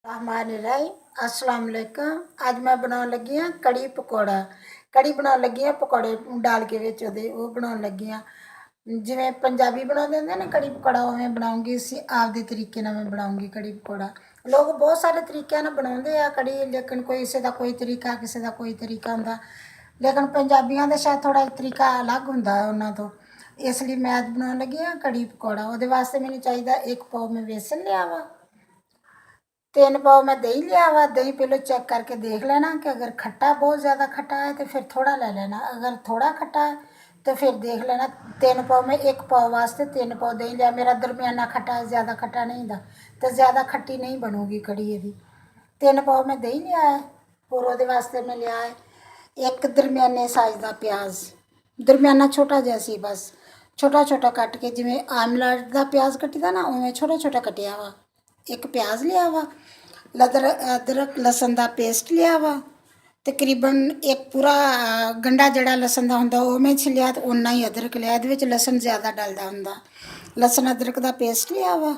रहमान अस्सलाम वालेकुम। अज मैं बनाने लगी हाँ कड़ी पकौड़ा। कड़ी बनाने लगी हाँ पकौड़े डाल के विच वो बनाने लगी हाँ जिमें पंजाबी बनाते हैं ना कड़ी पकौड़ा उवें बनाऊँगी। इसी आपदे तरीके नाल मैं बनाऊँगी कड़ी पकौड़ा। लोग बहुत सारे तरीक़े नाल बनाते हैं कड़ी, लेकिन कोई किसी का कोई तरीका किसी का कोई तरीका हुंदा, लेकिन पंजाबियों का शायद थोड़ा तरीका अलग हुंदा उन्हां तो। इसलिए मैं अज बनाने लगी हाँ कड़ी पकौड़ा। उहदे वास्ते मैनूं चाहिदा 1 पाव मैं बेसन लिया वा, 3 पाव मैं दही लिया वा। दही पहले चेक करके देख लेना कि अगर खट्टा बहुत ज़्यादा खट्टा है तो फिर थोड़ा ले लेना, अगर थोड़ा खट्टा है तो फिर देख लेना। 3 पाव में 1 पाव वास्ते 3 पाव दही लिया। मेरा दरमियाना खट्टा है, ज़्यादा खट्टा नहीं था तो ज़्यादा खट्टी नहीं बनूगी कड़ी ये। 3 पाव मैं दही लिया है और वो वास्ते मैं लिया है एक दरमियाने साइज़ का प्याज, दरमियाना छोटा जैसी बस छोटा छोटा कट के, जिमें आमलेट का प्याज कट्टीदा ना उवें छोटा छोटा कटिया वा। एक प्याज लिया वा, अदरक लसन का पेस्ट लिया वा, तकरीबन एक पूरा गंडा जड़ा लसन का होंदा वो मैं छिलिया तो उन्ना ही अदरक लिया। ये लसन ज़्यादा डलदा हुंदा। लसन अदरक का पेस्ट लिया वा।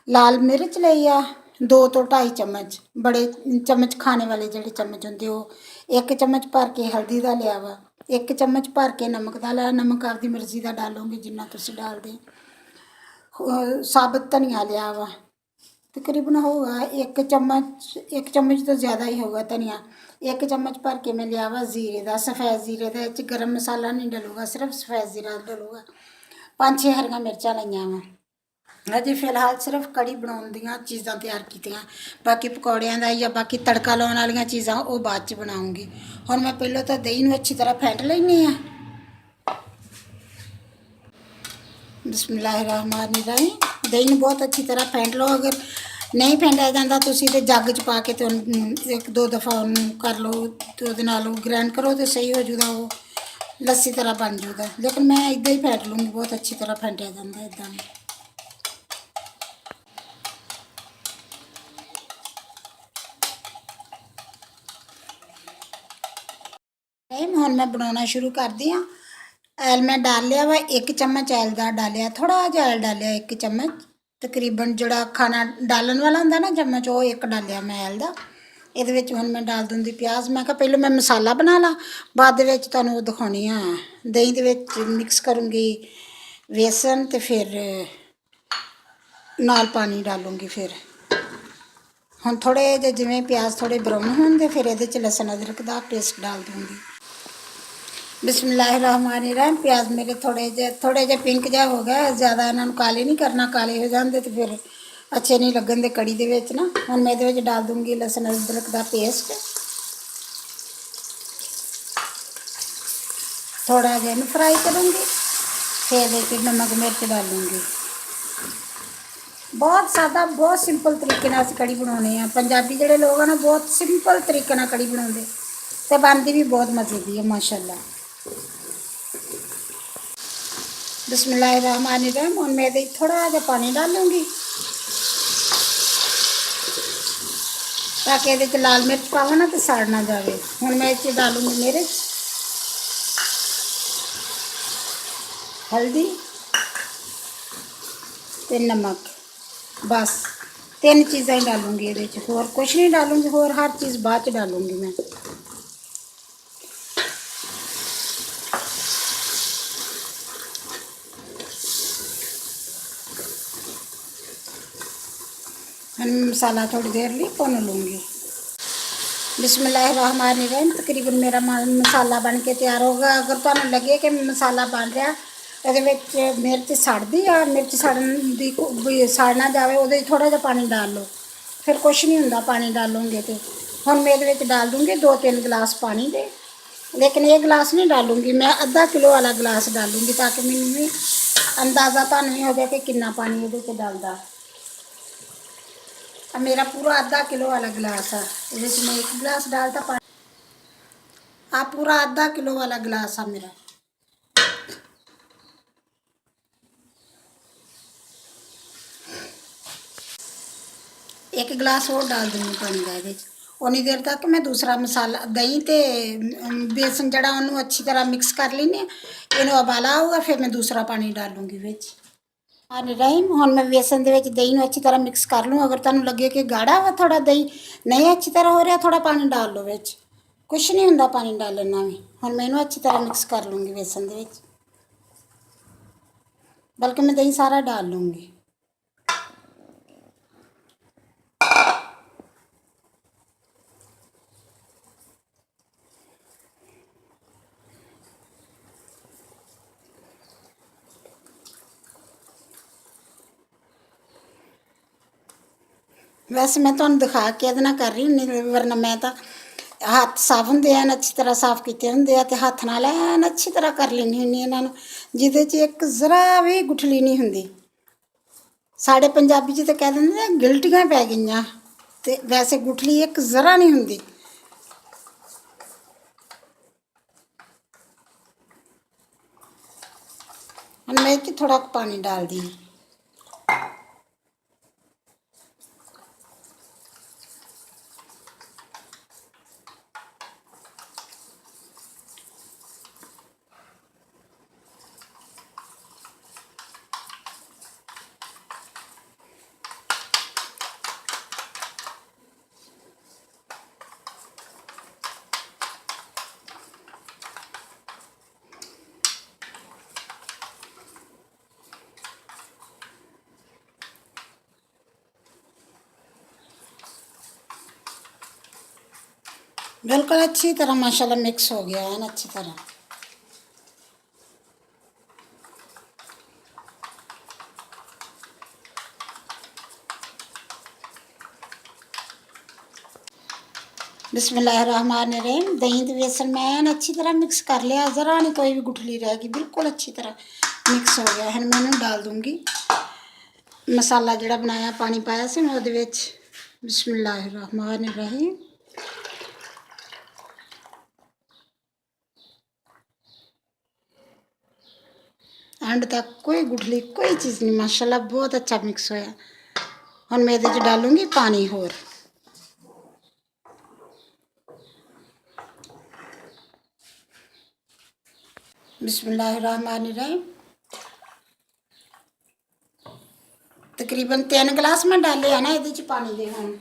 लाल मिर्च लई आ 2 तो 2.5 चम्मच, बड़े चम्मच खाने वाले जेडे चम्मच होंदे वो। 1 चम्मच भर के हल्दी का लिया वा। 1 चम्मच भर के नमक का लिया। नमक आपकी मर्जी का डालोगे जिन्ना तुसीं डालदे। साबुत धनिया लिया वा, तकरीबन होगा 1 चम्मच तो ज़्यादा ही होगा धनिया। 1 चम्मच भर के मैं लिया वा जीरे का, सफ़ेद जीरे का। गर्म मसाला नहीं डलूगा, सिर्फ सफ़ेद जीरा डलूगा। 5-6 हरियां मिर्चां लईआं वा। अजे फिलहाल सिर्फ कड़ी बनाउण दियां चीज़ां तैयार कीतियां, बाकी पकौड़ियां दा या बाकी तड़का लाउण वालियां चीज़ां वो बाद च बनाऊँगी। हुण मैं पहलों तो दही नूं अच्छी तरह फेंट लैनी आ। बिस्मिल्लाहिर्रहमानिर्रहीम। दही नूं बहुत अच्छी तरह फेंट लो। अगर नहीं फेंटिया जाता तुसीं ते जग च पा के तो 1-2 दफ़ा उन्होंने कर लो तो उहदे नाल ग्राइंड करो तो सही हो जूगा, वो लस्सी तरह बन जूगा। लेकिन मैं इदां ही फेंट लूँगी, बहुत अच्छी तरह फेंटिया जाता इदां। हुण मैं बनाना शुरू कर दी हाँ। ऐल मैं डाल लिया वा 1 चम्मच ऐल का डालिया, थोड़ा जिहा ऐल डालिया 1 चम्मच। तकरीबन जोड़ा खाना डालन वाला होंदा ना चम्मच वो 1 डालिया मैं ऐल का। ये हुण मैं डाल दूँगी प्याज। मैं कहा पहले मैं मसाला बना ला, बाद विच तुहानूं वो दिखाउणी आ। दही दे विच मिक्स करूँगी बेसन ते फिर नाल पानी डालूँगी। फिर हुण थोड़े जे जिवें प्याज थोड़े ब्राउन होणगे फिर ये लसन अदरक का पेस्ट डाल दूँगी। बिस्मिल्लाहिर्रहमानिर्रहीम। प्याज मेरे थोड़े जे पिंक जा हो गया, ज़्यादा इन्हों काले नहीं करना, काले हो जाते तो फिर अच्छे नहीं लगन दे कड़ी दे विच ना। हुण मैं ये डाल दूँगी लसन अदरक का पेस्ट। थोड़ा जिहा इन्हूं फ्राई करूँगी, फिर ये नमक मिर्च डालूँगी। बहुत सादा बहुत सिंपल तरीके नाल असीं कड़ी बनाउने आ। पंजाबी जिहड़े लोग हैं ना बहुत सिंपल तरीके नाल कड़ी बनाउंदे ते बनदी भी बहुत मज़े दी है माशाअल्लाह। बिस्मिल्लाहिर्रहमानिर्रहीम। हुण मैं ये थोड़ा जिहा पानी डालूँगी ताकि ये लाल मिर्च पावां ना तो सड़ ना जाए। हुण मैं इस डालूँगी मिर्च, हल्दी ते नमक, बस 3 चीज़ां ही डालूँगी ये, होर कुछ नहीं डालूँगी। होर हर चीज़ बाद च डालूँगी मैं। हम मसाला थोड़ी देर लिए भुन लूँगी। बिस्मिल्लाहिर्रहमानिर्रहीम। तकरीबन मेरा मसाला बन के तैयार होगा। अगर तुहानूं लगे कि मसाला बन रहा ये मिर्च सड़दी आ, मिर्च सड़न दी सड़ ना जाए वो थोड़ा जिहा पानी डाल लो, फिर कुछ नहीं होंदा पानी डालोगे तो। हुण मैं ये डाल दूँगी 2-3 गिलास पानी दे, लेकिन ये गिलास नहीं डालूँगी मैं, आधा किलो वाला गिलास डालूँगी ताकि मैनूं भी अंदाज़ा तुहानूं भी हो जाए कि कितना पानी ये डलदा। अब मेरा पूरा आधा किलो वाला गिलास है, ये मैं 1 गिलास डालता पानी। पूरा आधा किलो वाला गिलास है मेरा। एक गिलास और डाल दूँगी पानी का ये। उन्नी देर तक मैं दूसरा मसाला दही ते बेसन जड़ा उन्होंने अच्छी तरह मिक्स कर लेने। इन्हों उबाला होगा फिर मैं दूसरा पानी डालूँगी विच। रहीम हुण मैं बेसन दे विच दही नूं अच्छी तरह मिक्स कर लूँ। अगर तुहानूं लगे कि गाढ़ा वा थोड़ा दही नहीं अच्छी तरह हो रहा, थोड़ा पानी डाल लो विच, कुछ नहीं हुंदा पानी डालण नाल भी। हुण मैं इहनूं अच्छी तरह मिक्स कर लूँगी बेसन दे विच, बल्कि मैं दही सारा डाल लूँगी। वैसे मैं तुहानूं दिखा के इहदे नाल कर रही हुंदी, वरना मैं तां हत्थ साफ हुंदे ऐन अच्छी तरह साफ कीते हुंदे आ ते हत्थ नाल ऐन अच्छी तरह कर लैंदी हुंदी इन्हां नूं, जिहदे च इक जरा भी गुठली नहीं हुंदी। साढ़े पंजाबी च तो कह दिंदे ने गिलटियां पै गईयां, ते वैसे गुठली एक जरा नहीं हुंदी। हुण मैं इत्थे थोड़ा पानी डाल दी। बिल्कुल अच्छी तरह माशाल्लाह मिक्स हो गया है ना अच्छी तरह। बिस्मिल्लाहिर्रहमानिर्रहीम। दही ते बेसन मैं अच्छी तरह मिक्स कर लिया, ज़रा नहीं कोई भी गुठली रहेगी, बिल्कुल अच्छी तरह मिक्स हो गया है। मैं इन्हूं डाल दूँगी मसाला जिहड़ा बनाया, पानी पाया सी मैं उहदे विच। बिस्मिल्लाहिर्रहमानिर्रहीम। एंड तक कोई गुठली कोई चीज़ नहीं, माशाल्लाह बहुत अच्छा मिक्स होया। हुण मैं इहदे च डालूँगी पानी होर। बिस्मिल्लाहिर्रहमानिर्रहीम। तकरीबन 3 गिलास मैं डाले हैं ना इहदे च पानी दे हुण।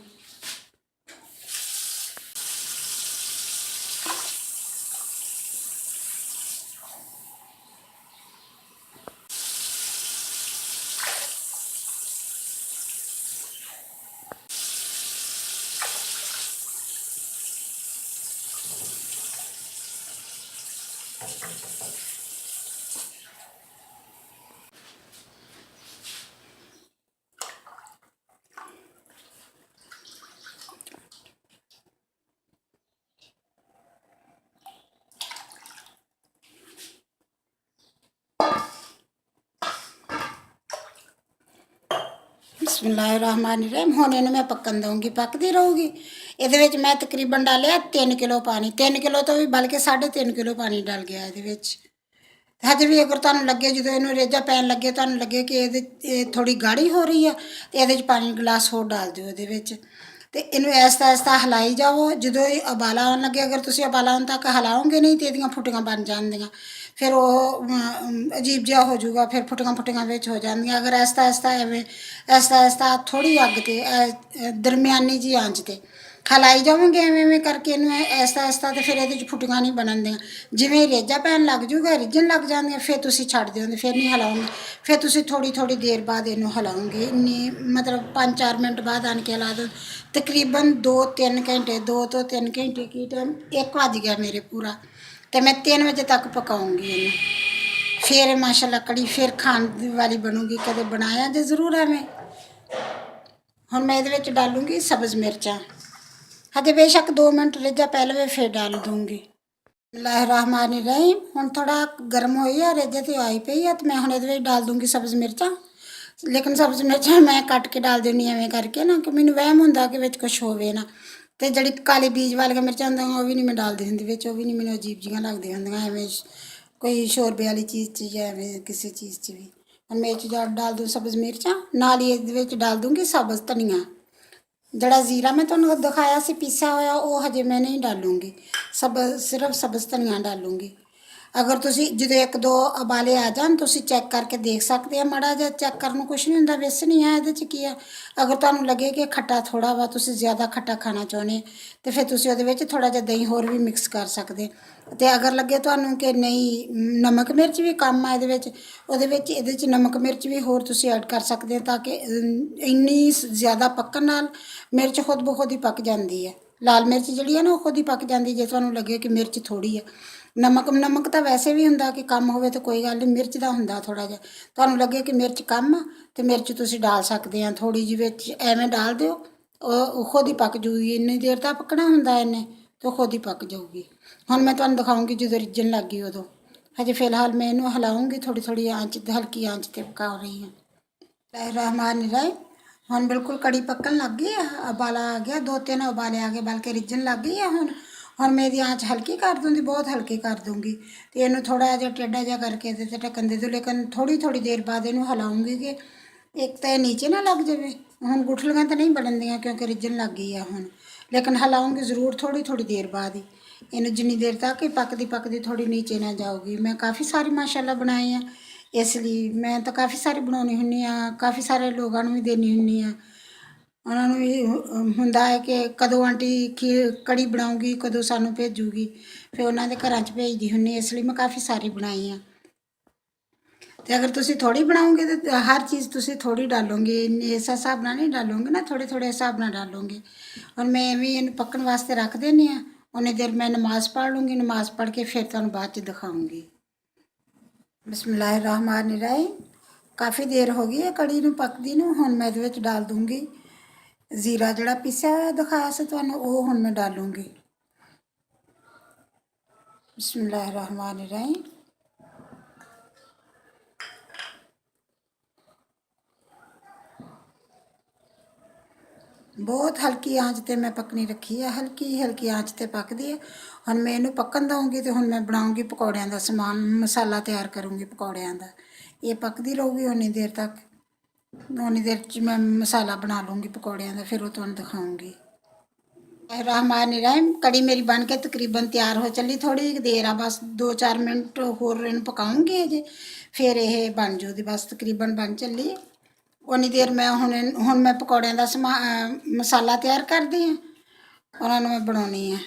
बिस्मिल्लाहिर्रहमानिर्रहीम। हुण इहनूं मैं पक्कन दूँगी, पकदी रहूगी। इहदे विच मैं तकरीबन डालिया 3 किलो पानी, 3 किलो तो भी बल्कि 3.5 किलो पानी डल गया इहदे विच। हजे भी अगर तुहानूं लगे जो इन्हूं रेजा पैन लगे, तुहानूं लगे कि ये थोड़ी गाढ़ी हो रही है, तो ये पानी गिलास होर डाल दिओ इहदे विच। ते इन्हूं ऐसता ऐसता हिलाई जाओ, जो उबाला आउण लगे, अगर तुसीं उबाला आउण तक हिलाओगे नहीं तो इहदियां फुटियां बन जांदियां, फिर वो अजीब जिहा हो जाऊगा, फिर फुटियां फुटियां विच हो जांदियां। अगर ऐसता ऐसता एवें ऐसता ऐसता थोड़ी अग ते दरम्यानी जी आंच ते हिलाई जाओगे एवें एवें करके इन्हूं ऐसता ऐसता, तो फिर ये फुटियां नहीं बनन दियां। जिवें रेजा पैन लग जूगा, रिझन लग जांदियां, फिर तुसीं छड्ड दिओ, फिर नहीं हिलाओगे, फिर तुसीं थोड़ी थोड़ी देर बाद इन्हूं हिलाओगे। इन्नी मतलब 5-4 मिनट बाद आन के हिला दो। तकरीबन 2-3 घंटे, 2 तो 3 घंटे की टाइम 1 बज गया मेरे पूरा, तो मैं 3 बजे तक पकाऊँगी इन्हूं। फिर माशाल्लाह कड़ी फिर खान वाली बनूगी, कदे बनाया जे जरूर है मैं। हुण मैं इहदे विच डालूँगी सब्ज़ मिर्चां। हजे बेशक 2 मिनट रिझा पहले फिर डाल दूँगी। बिस्मिल्लाहिर्रहमानिर्रहीम। हुण थोड़ा गर्म होई है, रिझ ते आई पई है, तो मैं हुण इहदे विच डाल दूँगी सब्ज़ मिर्चां। लेकिन सब्ज़ मिर्चां मैं कट के डाल दिंदी एवें करके ना, कि मैनूं वहम हुंदा कि विच कुछ होवे ना। ते जिहड़ी काली बीज वालियां मिर्चां हुंदियां ओह भी नहीं मैं डालदी हुंदी विच, ओह भी नहीं मैनूं अजीब जिहियां लगदियां हुंदियां एवें कोई शोरबे वाली चीज़ च जां एवें किसी चीज़ च भी। हुण मैं इह च डाल दूँ सब्ज़ मिर्चां, नाल ही इहदे विच डाल दूँगी सब्ज़ धनिया। जड़ा जीरा मैं तुहानूं दिखाया सी पीसा होया, वो हजे मैं नहीं डालूँगी, सब सिर्फ सब्ज़ धनिया डालूँगी। ਅਗਰ ਤੁਸੀਂ ਜਦੋਂ ਇੱਕ ਦੋ ਉਬਾਲੇ ਆ ਜਾਣ ਤੁਸੀਂ ਚੈੱਕ ਕਰਕੇ ਦੇਖ ਸਕਦੇ ਆ, ਮਾੜਾ ਜਿਹਾ ਚੈੱਕ ਕਰਨ ਨੂੰ ਕੁਛ ਨਹੀਂ ਹੁੰਦਾ, ਵੇਸਣ ਹੀ ਆ ਇਹਦੇ 'ਚ ਕੀ ਆ। ਅਗਰ ਤੁਹਾਨੂੰ ਲੱਗੇ ਕਿ ਖੱਟਾ ਥੋੜਾ ਵਾ, ਤੁਸੀਂ ਜ਼ਿਆਦਾ ਖੱਟਾ ਖਾਣਾ ਚਾਹੁੰਦੇ ਤੇ ਫਿਰ ਤੁਸੀਂ ਉਹਦੇ ਵਿੱਚ ਥੋੜਾ ਜਿਹਾ ਦਹੀਂ ਹੋਰ ਵੀ ਮਿਕਸ ਕਰ ਸਕਦੇ। ਤੇ ਅਗਰ ਲੱਗੇ ਤੁਹਾਨੂੰ ਕਿ ਨਹੀਂ ਨਮਕ ਮਿਰਚ ਵੀ ਕੰਮ ਆ ਇਹਦੇ ਵਿੱਚ, ਉਹਦੇ ਵਿੱਚ ਇਹਦੇ 'ਚ ਨਮਕ ਮਿਰਚ ਵੀ ਹੋਰ ਤੁਸੀਂ ਐਡ ਕਰ ਸਕਦੇ ਹੋ, ਤਾਂ ਕਿ ਇੰਨੀ ਜ਼ਿਆਦਾ ਪੱਕਣ ਨਾਲ ਮਿਰਚ ਖੁਦ ਬ ਖੁਦ ਹੀ ਪੱਕ ਜਾਂਦੀ ਹੈ। ਲਾਲ ਮਿਰਚ ਜਿਹੜੀ ਹੈ ਨਾ ਉਹ ਖੁਦ ਹੀ ਪੱਕ ਜਾਂਦੀ ਜੇ ਤੁਹਾਨੂੰ ਲੱਗੇ ਕਿ ਮਿਰਚ ਥੋੜੀ ਹੈ। ਨਮਕ ਤਾਂ ਵੈਸੇ ਵੀ ਹੁੰਦਾ ਕਿ ਕੰਮ ਹੋਵੇ ਤਾਂ ਕੋਈ ਗੱਲ ਨਹੀਂ, ਮਿਰਚ ਦਾ ਹੁੰਦਾ ਥੋੜਾ ਜਿਹਾ। ਤੁਹਾਨੂੰ ਲੱਗੇ ਕਿ ਮਿਰਚ ਕਮ ਆ ਤੇ ਮਿਰਚ ਤੁਸੀਂ ਡਾਲ ਸਕਦੇ ਆ ਥੋੜੀ ਜਿਹੀ ਵਿੱਚ, ਐਵੇਂ ਡਾਲ ਦਿਓ ਉਹ ਖੁਦ ਹੀ ਪੱਕ ਜੂਗੀ। ਇੰਨੀ ਦੇਰ ਤਾਂ ਪੱਕਣਾ ਹੁੰਦਾ ਇਹਨੇ ਤੇ ਖੁਦ ਹੀ ਪੱਕ ਜਾਊਗੀ। ਹੁਣ ਮੈਂ ਤੁਹਾਨੂੰ ਦਿਖਾਉਂਗੀ ਜਦੋਂ ਰਿੱਝਣ ਲੱਗ ਗਈ ਉਦੋਂ। ਹਜੇ ਫਿਲਹਾਲ ਮੈਂ ਇਹਨੂੰ ਹਿਲਾਉਂਗੀ, ਥੋੜੀ ਥੋੜੀ ਆਂਚ ਤੇ, ਹਲਕੀ ਆਂਚ ਤੇ ਪਕਾ ਰਹੀ ਹਾਂ। ਰਹਿਮਾਨ ਰਾਈ ਹੁਣ ਬਿਲਕੁਲ ਕੜੀ ਪੱਕਣ ਲੱਗ ਗਈ ਆ, ਉਬਾਲਾ ਆ ਗਿਆ, 2-3 ਉਬਾਲੇ ਆ ਗਏ, ਬਲਕਿ ਰਿੱਝਣ ਲੱਗ ਗਈ ਆ ਹੁਣ ਮੈਂ ਇਹਦੀ ਆਂਚ ਹਲਕੀ ਕਰ ਦੂੰਗੀ, ਬਹੁਤ ਹਲਕੀ ਕਰ ਦੂੰਗੀ ਤੇ ਇਹਨੂੰ ਥੋੜਾ ਜਿਹਾ ਟੇਢਾ ਜਿਹਾ ਕਰਕੇ ਤੇ ਢੱਕਣ ਦੇ ਦਿਓ। ਲੇਕਿਨ ਥੋੜੀ ਥੋੜੀ ਦੇਰ ਬਾਅਦ ਇਹਨੂੰ ਹਿਲਾਉਂਗੀ ਕਿ ਇੱਕ ਤਾਂ ਇਹ ਨੀਚੇ ਨਾ ਲੱਗ ਜਾਵੇ। ਹੁਣ ਗੁਠਲੀਆਂ ਤਾਂ ਨਹੀਂ ਬਣਦੀਆਂ ਕਿਉਂਕਿ ਰਿੱਝਣ ਲੱਗ ਗਈ ਆ ਹੁਣ, ਲੇਕਿਨ ਹਿਲਾਉਂਗੀ ਜ਼ਰੂਰ ਥੋੜੀ ਥੋੜੀ ਦੇਰ ਬਾਅਦ ਹੀ ਇਹਨੂੰ, ਜਿੰਨੀ ਦੇਰ ਤੱਕ ਹੀ ਪੱਕਦੀ ਪੱਕਦੀ ਥੋੜੀ ਨੀਚੇ ਨਾ ਜਾਊਗੀ। ਮੈਂ ਕਾਫੀ ਸਾਰੀ ਮਾਸ਼ਾਅੱਲਾ ਬਣਾਏ ਆ, ਇਸ ਲਈ ਮੈਂ ਤਾਂ ਕਾਫੀ ਸਾਰੀ ਬਣਾਉਂਦੀ ਹੁੰਦੀ ਆ, ਕਾਫੀ ਸਾਰੇ ਲੋਕਾਂ ਨੂੰ ਵੀ ਦੇਣੀ ਹੁੰਦੀ ਆ। ਉਹਨਾਂ ਨੂੰ ਵੀ ਹੁੰਦਾ ਹੈ ਕਿ ਕਦੋਂ ਆਂਟੀ ਕੜੀ ਬਣਾਊਗੀ, ਕਦੋਂ ਸਾਨੂੰ ਭੇਜੂਗੀ, ਫਿਰ ਉਹਨਾਂ ਦੇ ਘਰਾਂ 'ਚ ਭੇਜਦੀ ਹੁੰਦੀ, ਇਸ ਲਈ ਮੈਂ ਕਾਫੀ ਸਾਰੀ ਬਣਾਈ ਆ। ਤੇ ਅਗਰ ਤੁਸੀਂ ਥੋੜੀ ਬਣਾਓਗੇ ਤਾਂ ਹਰ ਚੀਜ਼ ਤੁਸੀਂ ਥੋੜੀ ਡਾਲੋਗੇ, ਇਸ ਹਿਸਾਬ ਨਾਲ ਨਹੀਂ ਡਾਲੋਗੇ ਨਾ, ਥੋੜੇ ਥੋੜੇ ਹਿਸਾਬ ਨਾਲ ਡਾਲੋਗੇ। ਹੁਣ ਮੈਂ ਐਵੇਂ ਇਹਨੂੰ ਪੱਕਣ ਵਾਸਤੇ ਰੱਖ ਦਿੰਦੀ ਆ, ਉਨੀ ਦੇਰ ਮੈਂ ਨਮਾਜ਼ ਪੜ੍ਹ ਲੂੰਗੀ, ਨਮਾਜ਼ ਪੜ੍ਹ ਕੇ ਫਿਰ ਤੁਹਾਨੂੰ ਬਾਅਦ 'ਚ ਦਿਖਾਉਂਗੀ। ਬਿਸਮਿल्लाहिर्रहमानिर्रहीम। ਕਾਫੀ ਦੇਰ ਹੋ ਗਈ ਹੈ ਕੜੀ ਨੂੰ ਪੱਕਦੀ ਨੂੰ। ਹੁਣ ਮੈਂ ਇਹਦੇ ਵਿੱਚ ਡਾਲ ਦੂੰਗੀ ਜ਼ੀਰਾ, ਜਿਹੜਾ ਪੀਸਿਆ ਹੋਇਆ ਦਿਖਾਇਆ ਸੀ ਤੁਹਾਨੂੰ, ਉਹ ਹੁਣ ਮੈਂ ਡਾਲੂੰਗੀ। ਬਿਸਮਿल्लाहिर्रहमानिर्रहीम। ਬਹੁਤ ਹਲਕੀ ਆਂਚ ਤੇ ਮੈਂ ਪੱਕਣੀ ਰੱਖੀ ਆ, ਹਲਕੀ ਹਲਕੀ ਆਂਚ ਤੇ ਪੱਕਦੀ ਹੈ। ਹੁਣ ਮੈਂ ਇਹਨੂੰ ਪੱਕਣ ਦਊਂਗੀ ਤੇ ਹੁਣ ਮੈਂ ਬਣਾਉਂਗੀ ਪਕੌੜਿਆਂ ਦਾ ਸਮਾਨ, ਮਸਾਲਾ ਤਿਆਰ ਕਰੂੰਗੀ ਪਕੌੜਿਆਂ ਦਾ। ਇਹ ਪੱਕਦੀ ਰਹੂਗੀ ਉਨੀ ਦੇਰ ਤੱਕ, ਉਨੀ ਦੇਰ 'ਚ ਮੈਂ ਮਸਾਲਾ ਬਣਾ ਲੂੰਗੀ ਪਕੌੜਿਆਂ ਦਾ, ਫਿਰ ਉਹ ਤੁਹਾਨੂੰ ਦਿਖਾਉਂਗੀ। रहमान कड़ी मेरी बन के तकरीबन तैयार हो चली, थोड़ी देर आ बस 2-4 मिनट होर इन पकाऊंगी अजे, फिर ये बन जूगी बस तकरीबन बन चली। उन्नी देर मैं हुण मैं पकौड़ियां दा मसाला तैयार करदी हाँ, उन्होंने मैं बनानी है।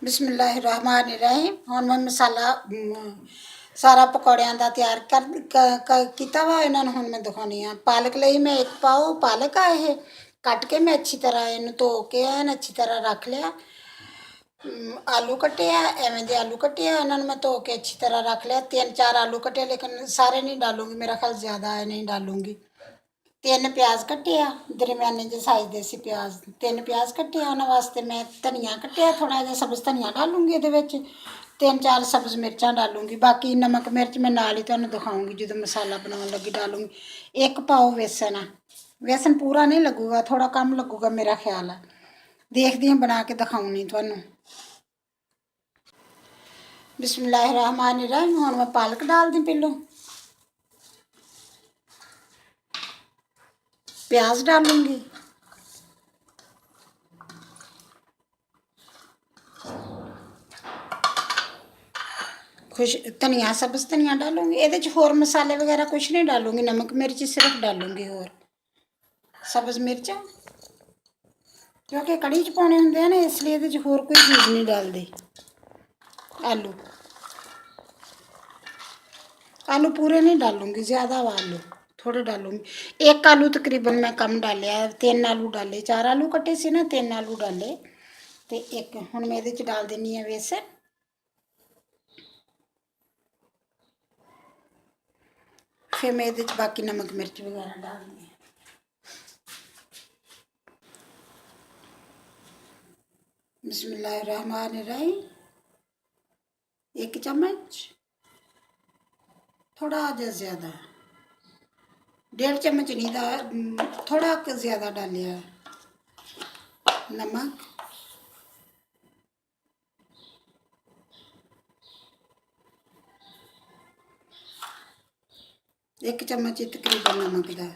बिस्मिल्लाहिर्रहमानिर्रहीम। हुण मैं मसाला सारा पकौड़ियां दा तैयार किया वा, इन्होंने हुण मैं दिखानी हाँ। पालक लई मैं 1 पाओ पालक आ, ये कट के मैं अच्छी तरह इन्हू धो के एन अच्छी तरह रख लिया। आलू कट्टे आ, एवें दे आलू कट्टे आ, इन्होंने मैं धो के अच्छी तरह रख लिया। 3-4 आलू कट्टे, लेकिन सारे नहीं डालूंगी, मेरा ख्याल ज़्यादा नहीं डालूंगी। 3 प्याज कट्टे आ, दरम्याने जे साइज दे सी प्याज, 3 प्याज कट्टे आ। उन्होंने वास्ते मैं धनिया कट्टिया, थोड़ा जिहा सब्ज़ धनिया डालूंगी ये 3-4 सब्ज़ मिर्चां डालूंगी। बाकी नमक मिर्च मैं नाल ही तुहानूं दिखाऊंगी जो मसाला बनाउण लगी डालूंगी। 1 पाओ बेसन आ, बेसन पूरा नहीं लगूगा, थोड़ा कम लगूगा मेरा ख्याल है। देखदी हां बना के दिखाऊंगी तुहानूं। बिस्मिल्लाहिर्रहमानिर्रहीम। हुण मैं पालक डाल दी, पहलों प्याज डालूंगी, खुश धनिया सब्ज़ धनिया डालूंगी। ये होर मसाले वगैरह कुछ नहीं डालूंगी, नमक मिर्च सिर्फ डालूंगी, होर सब्ज़ मिर्च क्योंकि कड़ी च पाने होंदे हैं ना, इसलिए ये होर कोई चीज़ नहीं डालती। आलू आलू पूरे नहीं डालूंगी, ज़्यादा आलू थोड़े डालूंगी। 1 आलू तकरीबन मैं कम डालिया, 3 आलू डाले, 4 आलू कट्टे से ना, 3 आलू डाले तो 1। हुण मैं ये डाल देनी है बेसन, फिर मैं ये बाकी नमक मिर्च वगैरह डालनी है। बिस्मिल्लाहिर्रहमानिर्रहीम। 1 चम्मच, थोड़ा जिहा ज़्यादा, 1.5 चम्मच नहीं, थोड़ा ज़्यादा डालिया नमक, एक चम्मच तकरीबन नमक का।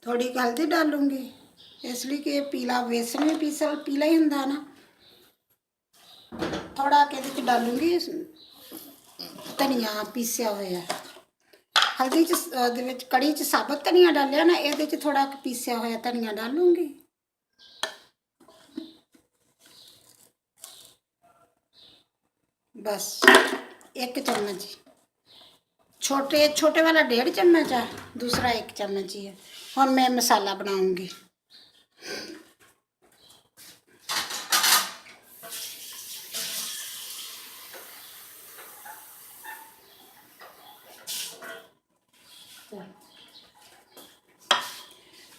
थोड़ी हल्दी डालूंगी, इसलिए कि पीला बेसन भी पीला ही हुंदा ना। थोड़ा के डालूंगी धनिया पीसिया होया। हल्दी कड़ी च साबुत धनिया डालिया ना, ये थोड़ा पीसिया होया धनिया डालूंगी। बस 1 चम्मच, छोटे वाला 1.5 चम्मच है, दूसरा 1 चम्मच ही है। और मैं मसाला बनाऊंगी।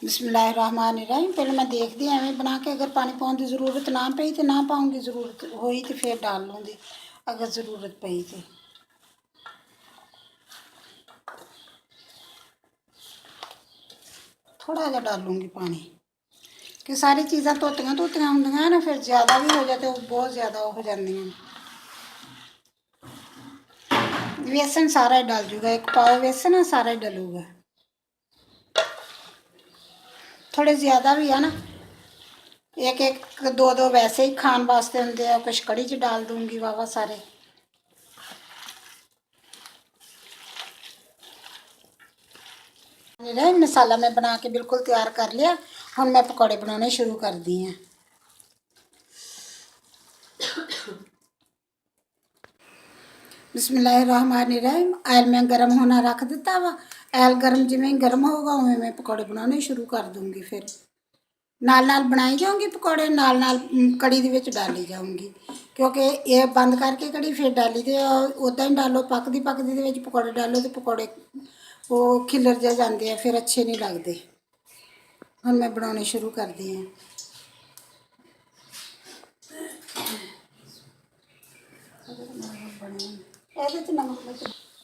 बिस्मिल्लाहिर्रहमानिर्रहीम। पहले मैं देखती एवं बना के, अगर पानी पाने की ज़रूरत ना पई तो ना पाऊँगी, ज़रूरत हुई तो फिर डाल लूँगी अगर ज़रूरत पई तो। थोड़ा जहा डालूँगी पानी, कि सारी चीज़ा धोतियां होंदियां ना, फिर ज़्यादा भी हो जाए तो बहुत ज़्यादा हो जाती। बेसन सारा ही डाल जूगा, 1 पाव बेसन है, सारा ही डलूगा। थोड़े ज़्यादा भी है ना, 1 2 वैसे ही खाने वास्ते होंगे हैं, कुछ कड़ी च डाल दूँगी वावा सारे। मसाला मैं बना के बिल्कुल तैयार कर लिया। हम मैं पकौड़े बनाने शुरू कर दी हैं। बिस्मिल्लाहिर्रहमानिर्रहीम। आयल मैं गर्म होना रख दिता वा। आयल गर्म जिमें गर्म होगा उमें मैं पकौड़े बनाने शुरू कर दूँगी। फिर नाल बनाई जाऊँगी पकौड़े, नाल कड़ी दे विच डाली जाऊँगी, क्योंकि ये बंद करके कड़ी फिर डाली तो उदा ही डालो, पकदी दे विच पकौड़े डालो तो पकौड़े वो खिलर जा जाते हैं, फिर अच्छे नहीं लगते। हम मैं बनाने शुरू कर दी हैं।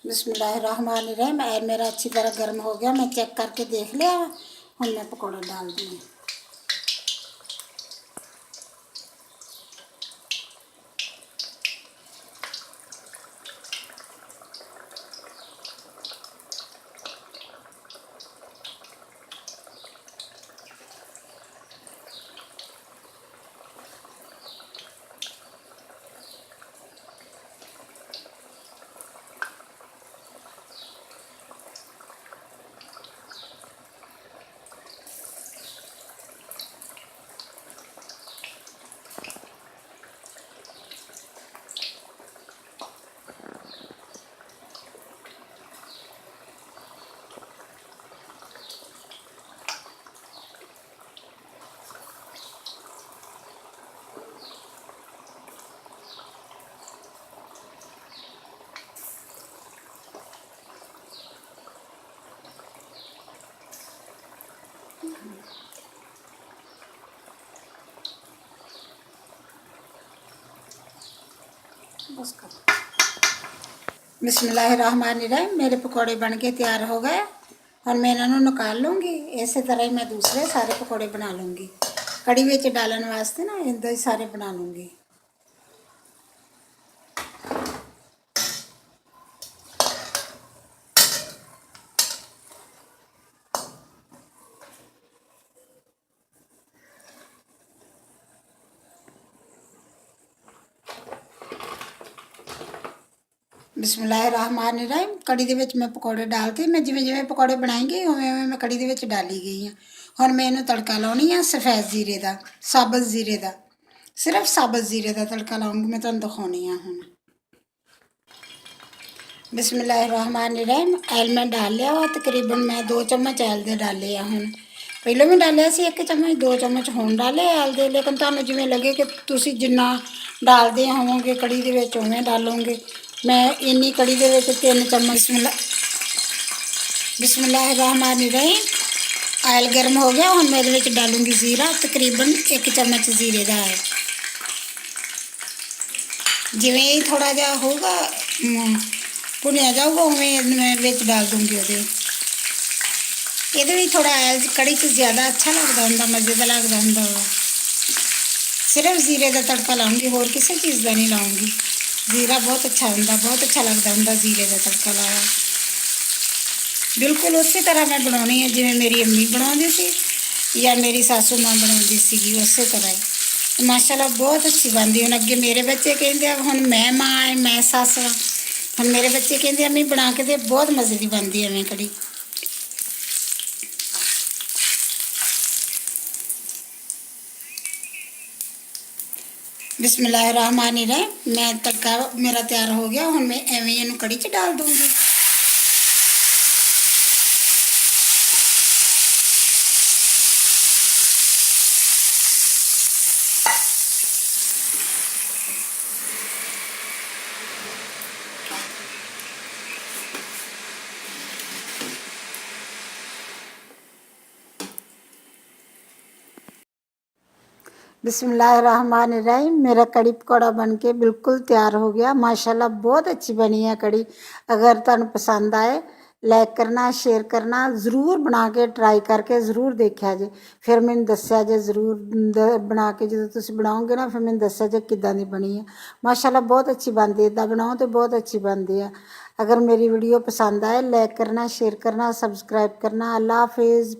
बिस्मिल्लाहिर्रहमानिर्रहीम। आयल मेरा अच्छी तरह गर्म हो गया, मैं चेक करके देख लिया। हम मैं पकौड़े डाल दिए। बस कर। बिस्मिल्लाहिर्रहमानिर्रहीम। मेरे पकौड़े बन के तैयार हो गए और मैं इन्हों निकाल लूँगी। इस तरह ही मैं दूसरे सारे पकौड़े बना लूँगी। कड़ी में डालने वास्ते ना इदा ही सारे बना लूँगी। बिस्मिल्लाहिर्रहमानिर्रहीम। कड़ी दे विच मैं पकौड़े डालते, मैं जिमें जिमें पकौड़े बनाएंगी उवें उवें मैं कड़ी दे विच डाली गई हाँ। हुण मैं इन्हूं तड़का लाउणी आ सफ़ेद जीरे का, साबुत जीरे का, सिर्फ साबुत जीरे का तड़का लाऊंगी। मैं तुहानूं दिखाउणी आ हुण। बिस्मिल्लाहिर्रहमानिर्रहीम। आयल मैं डाल लिया वा, तकरीबन मैं 2 चम्मच आयल दे डाले आ। हुण पहले भी डालिया सी 1 चम्मच, 2 चम्मच हुण डाले आयल दे, लेकिन तुहानूं जिवें लगे कि तुसीं जिन्ना डालदे होवोगे कड़ी दे विच उवें डालोगे। मैं इन्नी कड़ी दे विच 3 चम्मच। बिस्मिल्लाहिर्रहमानिर्रहीम। आयल गर्म हो गया, हुण मैं इहदे विच डालूंगी जीरा, तकरीबन 1 चम्मच जीरे का है। जिवें ही थोड़ा जा होगा भुनिया जाऊगा उवें मैं विच डाल दूँगी ਉਹਦੇ। ਇਹਦੇ ਵੀ थोड़ा आयल कड़ी च ज़्यादा अच्छा लगता होंदा, मज़ेदार लगता होंदा वा। सिर्फ जीरे का तड़का लाऊंगी, होर किसी चीज़ का नहीं लाऊंगी। जीरा बहुत अच्छा होंदा, बहुत अच्छा लगता होंदा जीरे का तड़का लाया। ਬਿਲਕੁਲ ਉਸੇ ਤਰ੍ਹਾਂ ਮੈਂ ਬਣਾਉਣੀ ਹੈ ਜਿਵੇਂ ਮੇਰੀ ਅੰਮੀ ਬਣਾਉਂਦੀ ਸੀ ਜਾਂ ਮੇਰੀ ਸਾਸੂ ਮਾਂ ਬਣਾਉਂਦੀ ਸੀਗੀ, ਉਸੇ ਤਰ੍ਹਾਂ ਹੀ। ਮਾਸ਼ਾਅੱਲਾ ਬਹੁਤ ਅੱਛੀ ਬਣਦੀ। ਹੁਣ ਅੱਗੇ ਮੇਰੇ ਬੱਚੇ ਕਹਿੰਦੇ ਆ, ਹੁਣ ਮੈਂ ਮਾਂ ਐ, ਮੈਂ ਸੱਸ ਹਾਂ, ਹੁਣ ਮੇਰੇ ਬੱਚੇ ਕਹਿੰਦੇ ਅੰਮੀ ਬਣਾ ਕੇ ਦੇ, ਬਹੁਤ ਮਜ਼ੇ ਦੀ ਬਣਦੀ ਐਵੇਂ ਕੜੀ। बिस्मिल्लाहिर्रहमानिर्रहीम। मैं तड़का मेरा तैयार हो गया, हूँ मैं एवं ही कड़ी च डाल दूँगी। बिस्मिल्लाहिर्रहमानिर्रहीम। मेरा कड़ी पकौड़ा बन के बिल्कुल तैयार हो गया। माशाल्लाह बहुत अच्छी बनी है कड़ी। अगर तुहानू पसंद आए लाइक करना, शेयर करना, ज़रूर बना के ट्राई करके ज़रूर देखा जे, फिर मैंने दस्या जे, ज़रूर बना के जो तुम बनाओगे ना, फिर मैंने दस्या जे किदां दी बनी है। माशाल्लाह बहुत अच्छी बनती है, इदां बनाओ तो बहुत अच्छी बनती है। अगर मेरी वीडियो पसंद आए लाइक करना, शेयर करना, सब्सक्राइब करना। अल्लाह हाफिज़।